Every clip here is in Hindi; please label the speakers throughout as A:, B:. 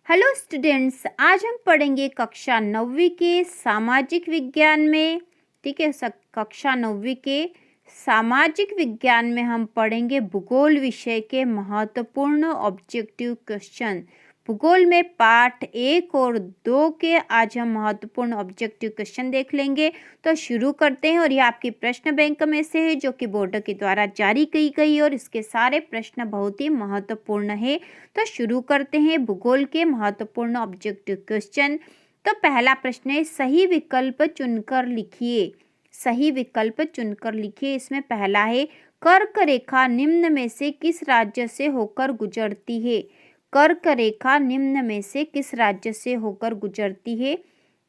A: हेलो स्टूडेंट्स, आज हम पढ़ेंगे कक्षा 9वीं के सामाजिक विज्ञान में। ठीक है, कक्षा 9वीं के सामाजिक विज्ञान में हम पढ़ेंगे भूगोल विषय के महत्वपूर्ण ऑब्जेक्टिव क्वेश्चन। भूगोल में पाठ 1 और 2 के आज हम महत्वपूर्ण ऑब्जेक्टिव क्वेश्चन देख लेंगे। तो शुरू करते हैं, और ये आपकी प्रश्न बैंक में से है जो कि बोर्ड के द्वारा जारी की गई, और इसके सारे प्रश्न बहुत ही महत्वपूर्ण है। तो शुरू करते हैं भूगोल के महत्वपूर्ण ऑब्जेक्टिव क्वेश्चन। तो पहला प्रश्न है, सही विकल्प चुनकर लिखिए। सही विकल्प चुनकर लिखिए। इसमें पहला है, कर्क रेखा निम्न में से किस राज्य से होकर गुजरती है। कर्क रेखा निम्न में से किस राज्य से होकर गुजरती है।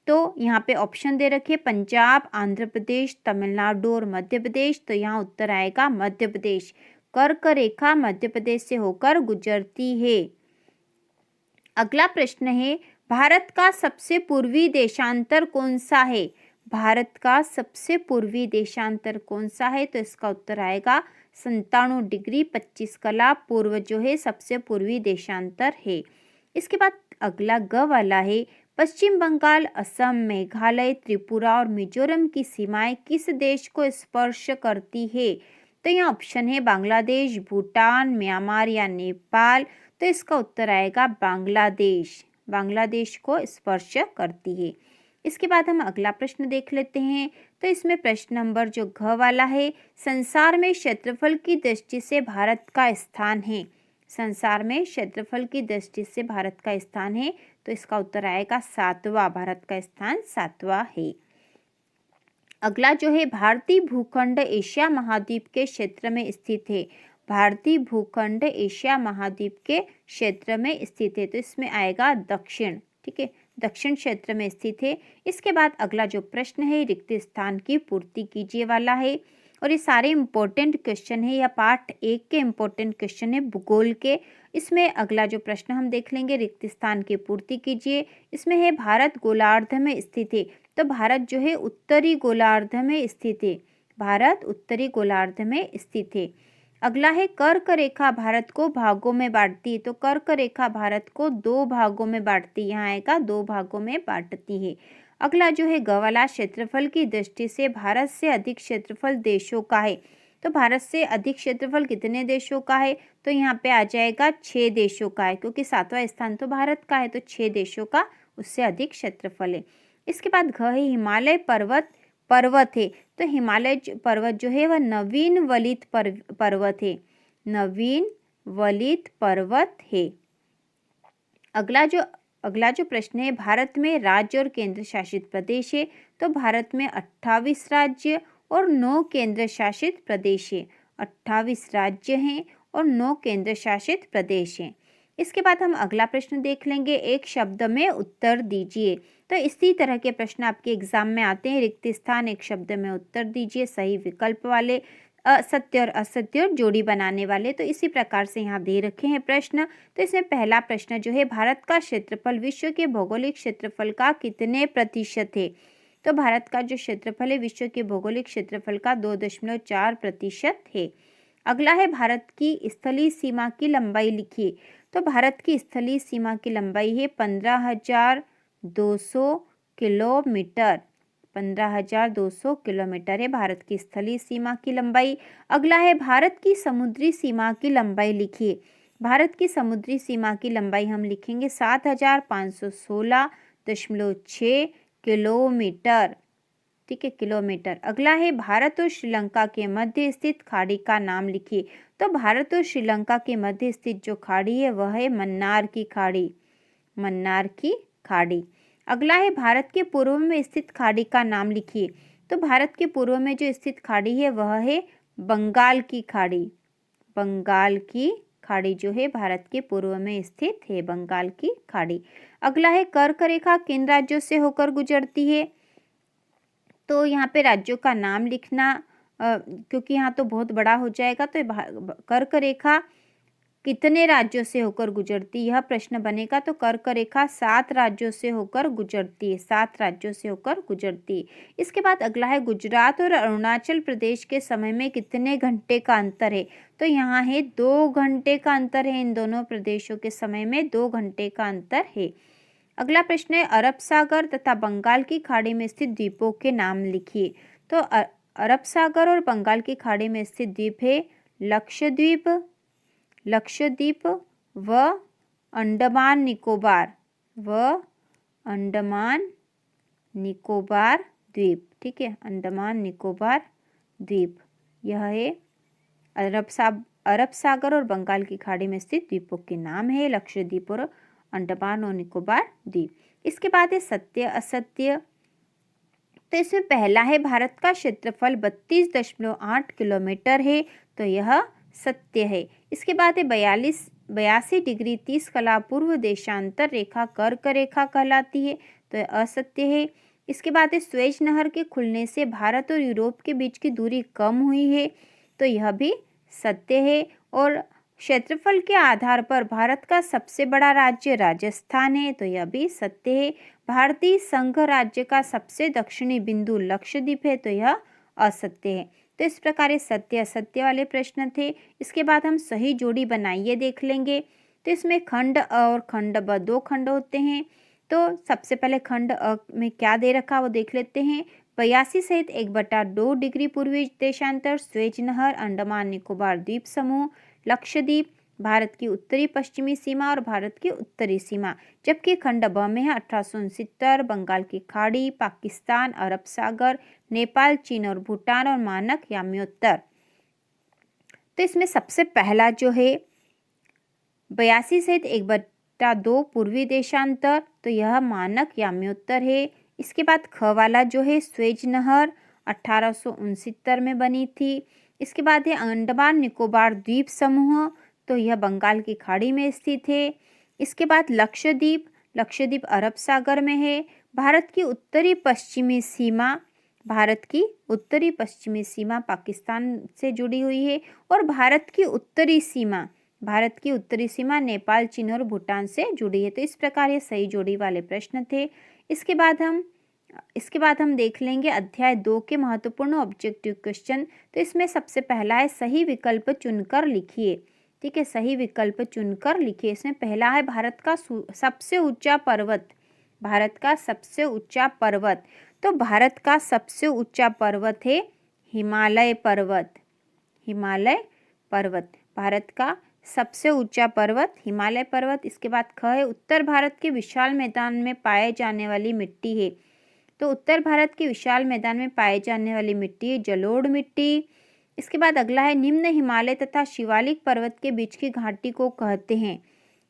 A: तो यहाँ पे ऑप्शन दे रखे, पंजाब, आंध्र प्रदेश, तमिलनाडु और मध्य प्रदेश। तो यहाँ उत्तर आएगा मध्य प्रदेश। कर्क रेखा मध्य प्रदेश से होकर गुजरती है। अगला प्रश्न है, भारत का सबसे पूर्वी देशांतर कौन सा है। भारत का सबसे पूर्वी देशांतर कौन सा है। तो इसका उत्तर आएगा 97 डिग्री 25 कला पूर्व जो है सबसे पूर्वी देशांतर है। इसके बाद अगला ग वाला है, पश्चिम बंगाल, असम, मेघालय, त्रिपुरा और मिजोरम की सीमाएं किस देश को स्पर्श करती है। तो यहाँ ऑप्शन है बांग्लादेश, भूटान, म्यांमार या नेपाल। तो इसका उत्तर आएगा बांग्लादेश। बांग्लादेश को स्पर्श करती है। इसके बाद हम अगला प्रश्न देख लेते हैं। तो इसमें प्रश्न नंबर जो घ वाला है, संसार में क्षेत्रफल की दृष्टि से भारत का स्थान है। संसार में क्षेत्रफल की दृष्टि से भारत का स्थान है। तो इसका उत्तर आएगा 7वां। भारत का स्थान 7वां है। अगला जो है, भारतीय भूखंड एशिया महाद्वीप के क्षेत्र में स्थित है। भारतीय भूखंड एशिया महाद्वीप के क्षेत्र में स्थित है। तो इसमें आएगा दक्षिण। ठीक है, दक्षिण क्षेत्र में स्थित है। इसके बाद अगला जो प्रश्न है, रिक्त स्थान की पूर्ति कीजिए वाला है। और ये सारे इंपॉर्टेंट क्वेश्चन है, या पार्ट 1 के इंपॉर्टेंट क्वेश्चन है भूगोल के। इसमें अगला जो प्रश्न हम देख लेंगे, रिक्त स्थान की पूर्ति कीजिए। इसमें है, भारत गोलार्ध में स्थित है। तो भारत जो है उत्तरी गोलार्ध में स्थित है। भारत उत्तरी गोलार्ध में स्थित है। अगला है, कर्क रेखा भारत को भागों में बांटती है। तो कर्क रेखा भारत को 2 भागों में बांटती है। यहाँ आएगा 2 भागों में बांटती है। अगला जो है, गवाला क्षेत्रफल की दृष्टि से भारत से अधिक क्षेत्रफल देशों का है। तो भारत से अधिक क्षेत्रफल कितने देशों का है। तो यहाँ पे आ जाएगा 6 देशों का है, क्योंकि 7वां स्थान तो भारत का है। तो 6 देशों का उससे अधिक क्षेत्रफल है। इसके बाद घ है, हिमालय पर्वत है। तो हिमालय पर्वत जो है वह नवीन वलित पर्वत है। नवीन वलित पर्वत है। अगला जो प्रश्न है, भारत में राज्य और केंद्र शासित प्रदेश है। तो भारत में 28 राज्य और 9 केंद्र शासित प्रदेश है। 28 राज्य हैं और 9 केंद्र शासित प्रदेश हैं। इसके बाद हम अगला प्रश्न देख लेंगे, एक शब्द में उत्तर दीजिए। तो इसी तरह के प्रश्न आपके एग्जाम में आते हैं। रिक्त स्थान, एक शब्द में उत्तर दीजिए, सही विकल्प वाले, असत्य और असत्य और जोड़ी बनाने वाले। तो इसी प्रकार से यहाँ दे रखे हैं प्रश्न। तो इसमें पहला प्रश्न जो है, भारत का क्षेत्रफल विश्व के भौगोलिक क्षेत्रफल का कितने प्रतिशत है। तो भारत का जो क्षेत्रफल है विश्व के भौगोलिक क्षेत्रफल का 2.4% है। अगला है, भारत की स्थलीय सीमा की लंबाई लिखिए। तो भारत की स्थलीय सीमा की लंबाई है 15,200 किलोमीटर। 15,200 किलोमीटर है भारत की स्थलीय सीमा की लंबाई। अगला है, भारत की समुद्री सीमा की लंबाई लिखिए। भारत की समुद्री सीमा की लंबाई हम लिखेंगे 7,516.6 किलोमीटर। ठीक है, किलोमीटर। अगला है, भारत और श्रीलंका के मध्य स्थित खाड़ी का नाम लिखिए। तो भारत और श्रीलंका के मध्य स्थित जो खाड़ी है वह है मन्नार की खाड़ी। मन्नार की खाड़ी। अगला है, भारत के पूर्व में स्थित खाड़ी का नाम लिखिए। तो भारत के पूर्व में जो स्थित खाड़ी है वह है बंगाल की खाड़ी। बंगाल की खाड़ी जो है भारत के पूर्व में स्थित है, बंगाल की खाड़ी। अगला है, कर्क रेखा किन राज्यों से होकर गुजरती है। तो यहाँ पे राज्यों का नाम लिखना, क्योंकि यहाँ तो बहुत बड़ा हो जाएगा। तो कर्क रेखा कितने राज्यों से होकर गुजरती, यह प्रश्न बनेगा तो कर्क रेखा 7 राज्यों से होकर गुजरती है, 7 राज्यों से होकर गुजरती है। इसके बाद अगला है गुजरात और अरुणाचल प्रदेश के समय में कितने घंटे का अंतर है, तो यहाँ है 2 घंटे का अंतर है। इन दोनों प्रदेशों के समय में 2 घंटे का अंतर है। अगला प्रश्न है अरब सागर तथा बंगाल की खाड़ी में स्थित द्वीपों के नाम लिखिए। तो अरब सागर और बंगाल की खाड़ी में स्थित द्वीप है लक्षद्वीप, लक्षद्वीप व अंडमान निकोबार, व अंडमान निकोबार द्वीप। ठीक है, अंडमान निकोबार द्वीप, यह है अरब सागर और बंगाल की खाड़ी में स्थित द्वीपों के नाम है लक्षद्वीप और अंडमान और निकोबार द्वीप। इसके बाद है सत्य असत्य। तो इसमें पहला है भारत का क्षेत्रफल 32.8 किलोमीटर है, तो यह सत्य है। इसके बाद है 82 डिग्री 30 कला पूर्व देशांतर रेखा कर्क रेखा कहलाती है, तो यह असत्य है। इसके बाद है स्वेज नहर के खुलने से भारत और यूरोप के बीच की दूरी कम हुई है, तो यह भी सत्य है। और क्षेत्रफल के आधार पर भारत का सबसे बड़ा राज्य राजस्थान है, तो यह भी सत्य है। भारतीय संघ राज्य का सबसे दक्षिणी बिंदु लक्षद्वीप है, तो यह असत्य है। तो इस प्रकार ये सत्य असत्य वाले प्रश्न थे। इसके बाद हम सही जोड़ी बनाइए देख लेंगे। तो इसमें खंड अ और खंड ब 2 खंड होते हैं। तो सबसे पहले खंड अ में क्या दे रखा वो देख लेते हैं। 82 सहित 1/2 डिग्री पूर्वी देशांतर, स्वेज नहर, अंडमान निकोबार द्वीप समूह, लक्षद्वीप, भारत की उत्तरी पश्चिमी सीमा और भारत की उत्तरी सीमा। जबकि खंड ब में है 1869, बंगाल की खाड़ी, पाकिस्तान, अरब सागर, नेपाल, चीन और भूटान और मानक याम्योत्तर। तो इसमें सबसे पहला जो है 82 सहित 1/2 पूर्वी देशांतर, तो यह मानक याम्योत्तर है। इसके बाद ख वाला जो है स्वेज नहर 1869 में बनी थी। इसके बाद है अंडमान निकोबार द्वीप समूह, तो यह बंगाल की खाड़ी में स्थित है। इसके बाद लक्षद्वीप, लक्षद्वीप अरब सागर में है। भारत की उत्तरी पश्चिमी सीमा, भारत की उत्तरी पश्चिमी सीमा पाकिस्तान से जुड़ी हुई है। और भारत की उत्तरी सीमा, भारत की उत्तरी सीमा नेपाल, चीन और भूटान से जुड़ी है। तो इस प्रकार ये सही जोड़ी वाले प्रश्न थे। इसके बाद हम देख लेंगे अध्याय 2 के महत्वपूर्ण ऑब्जेक्टिव क्वेश्चन। तो इसमें सबसे पहला है सही विकल्प चुनकर लिखिए। ठीक है, सही विकल्प चुनकर लिखिए। इसमें पहला है भारत का सबसे ऊंचा पर्वत, भारत का सबसे ऊंचा पर्वत। तो भारत का सबसे ऊंचा पर्वत है हिमालय पर्वत, हिमालय पर्वत, भारत का सबसे ऊंचा पर्वत हिमालय पर्वत। इसके बाद ख है उत्तर भारत के विशाल मैदान में पाए जाने वाली मिट्टी है। तो उत्तर भारत के विशाल मैदान में पाए जाने वाली मिट्टी है जलोढ़ मिट्टी। इसके बाद अगला है निम्न हिमालय तथा शिवालिक पर्वत के बीच की घाटी को कहते हैं।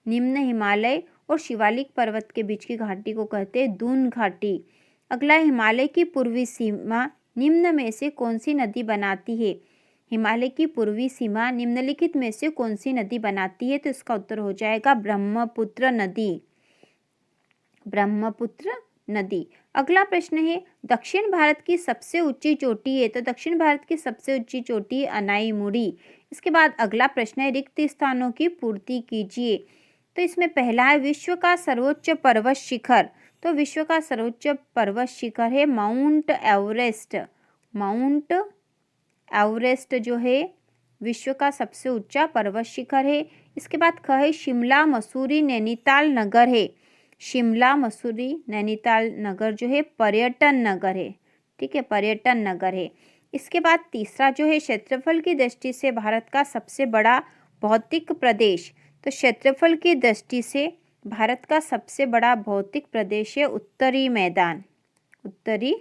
A: निम्न हिमालय और शिवालिक पर्वत के बीच की घाटी को कहते हैं दून घाटी। अगला है हिमालय की पूर्वी सीमा निम्न में से कौन सी नदी बनाती है। हिमालय की पूर्वी सीमा निम्नलिखित में से कौन सी नदी बनाती है, तो इसका उत्तर हो जाएगा ब्रह्मपुत्र नदी, ब्रह्मपुत्र नदी। अगला प्रश्न है दक्षिण भारत की सबसे ऊंची चोटी है। तो दक्षिण भारत की सबसे ऊंची चोटी अनाईमुड़ी। इसके बाद अगला प्रश्न है रिक्त स्थानों की पूर्ति कीजिए। तो इसमें पहला है विश्व का सर्वोच्च पर्वत शिखर। तो विश्व का सर्वोच्च पर्वत शिखर है माउंट एवरेस्ट। माउंट एवरेस्ट जो है विश्व का सबसे ऊंचा पर्वत शिखर है। इसके बाद ख है शिमला मसूरी नैनीताल नगर है। शिमला मसूरी नैनीताल नगर जो है पर्यटन नगर है। ठीक है, पर्यटन नगर है। इसके बाद तीसरा जो है क्षेत्रफल की दृष्टि से भारत का सबसे बड़ा भौतिक प्रदेश। तो क्षेत्रफल की दृष्टि से भारत का सबसे बड़ा भौतिक प्रदेश है उत्तरी मैदान। उत्तरी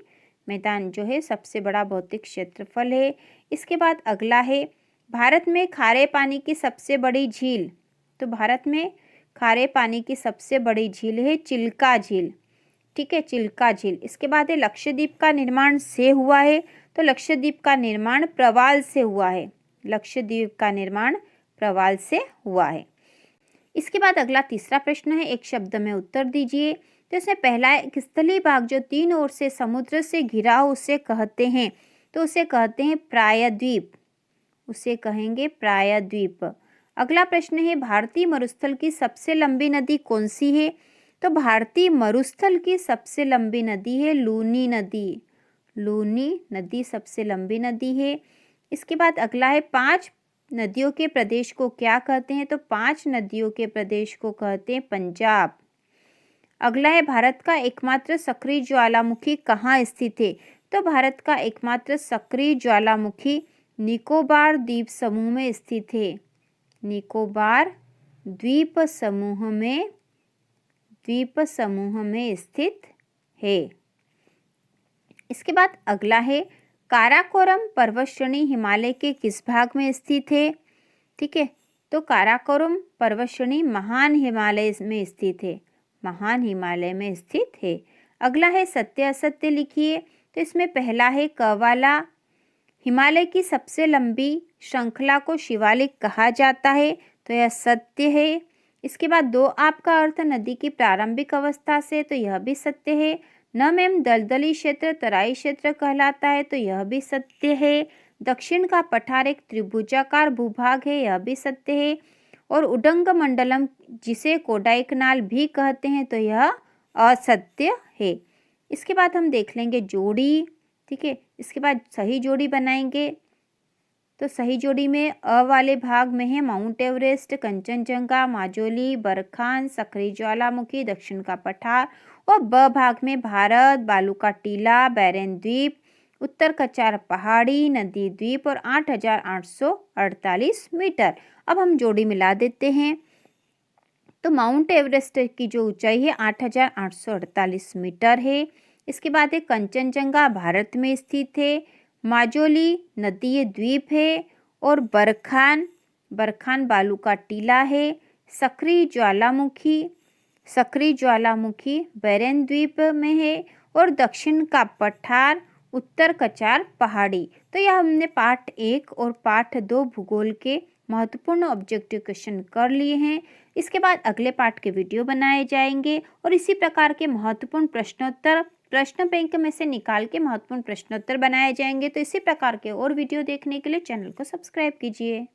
A: मैदान जो है सबसे बड़ा भौतिक क्षेत्रफल है। इसके बाद अगला है भारत में खारे पानी की सबसे बड़ी झील। तो भारत में खारे पानी की सबसे बड़ी झील है चिल्का झील। ठीक है, चिल्का झील। इसके बाद है लक्षद्वीप का निर्माण से हुआ है। तो लक्षद्वीप का निर्माण प्रवाल से हुआ है। लक्षद्वीप का निर्माण प्रवाल से हुआ है। इसके बाद अगला तीसरा प्रश्न है एक शब्द में उत्तर दीजिए। तो इसमें पहला है एक स्थलीय भाग जो 3 ओर से समुद्र से घिरा हो उसे कहते हैं। तो उसे कहते हैं प्रायद्वीप, उसे कहेंगे प्रायद्वीप। अगला प्रश्न है भारतीय मरुस्थल की सबसे लंबी नदी कौन सी है? तो भारतीय मरुस्थल की सबसे लंबी नदी है लूनी नदी। लूनी नदी सबसे लंबी नदी है। इसके बाद अगला है 5 नदियों के प्रदेश को क्या कहते हैं? तो 5 नदियों के प्रदेश को कहते हैं पंजाब। अगला है भारत का एकमात्र सक्रिय ज्वालामुखी कहाँ स्थित है? तो भारत का एकमात्र सक्रिय ज्वालामुखी निकोबार द्वीप समूह में स्थित है। निकोबार द्वीप समूह में स्थित है। इसके बाद अगला है काराकोरम पर्वत श्रेणी हिमालय के किस भाग में स्थित है? ठीक है, तो काराकोरम पर्वत श्रेणी महान हिमालय में स्थित है। महान हिमालय में स्थित है। अगला है सत्य असत्य लिखिए। तो इसमें पहला है क वाला, हिमालय की सबसे लंबी श्रृंखला को शिवालिक कहा जाता है, तो यह सत्य है। इसके बाद 2 आपका अर्थ नदी की प्रारंभिक अवस्था से, तो यह भी सत्य है। न मैम दलदली क्षेत्र तराई क्षेत्र कहलाता है, तो यह भी सत्य है। दक्षिण का पठार एक त्रिभुजाकार भूभाग है, यह भी सत्य है। और उडंग मंडलम जिसे कोडाइकनाल भी कहते हैं, तो यह असत्य है। इसके बाद हम देख लेंगे जोड़ी। ठीक है, इसके बाद सही जोड़ी बनाएंगे। तो सही जोड़ी में अ वाले भाग में है mount Everest, Kanchenjunga, Majuli, barchan, सक्रिय ज्वालामुखी, दक्षिण का पठार। और ब भाग में भारत, बालू का टीला, बैरन द्वीप, उत्तर का 4 पहाड़ी, नदी द्वीप और 8,848 मीटर। अब हम जोड़ी मिला देते हैं। तो माउंट एवरेस्ट की जो ऊंचाई है 8,848 मीटर है। इसके बाद है कंचनजंगा भारत में स्थित है। माजुली नदी द्वीप है। और बरखान बालू का टीला है। सक्रिय ज्वालामुखी बैरन द्वीप में है। और दक्षिण का पठार, उत्तर का 4 पहाड़ी। तो यह हमने पार्ट 1 और पार्ट 2 भूगोल के महत्वपूर्ण ऑब्जेक्टिव क्वेश्चन कर लिए हैं। इसके बाद अगले पार्ट के वीडियो बनाए जाएंगे और इसी प्रकार के महत्वपूर्ण प्रश्न बैंक में से निकाल के महत्वपूर्ण प्रश्नोत्तर बनाए जाएंगे। तो इसी प्रकार के और वीडियो देखने के लिए चैनल को सब्सक्राइब कीजिए।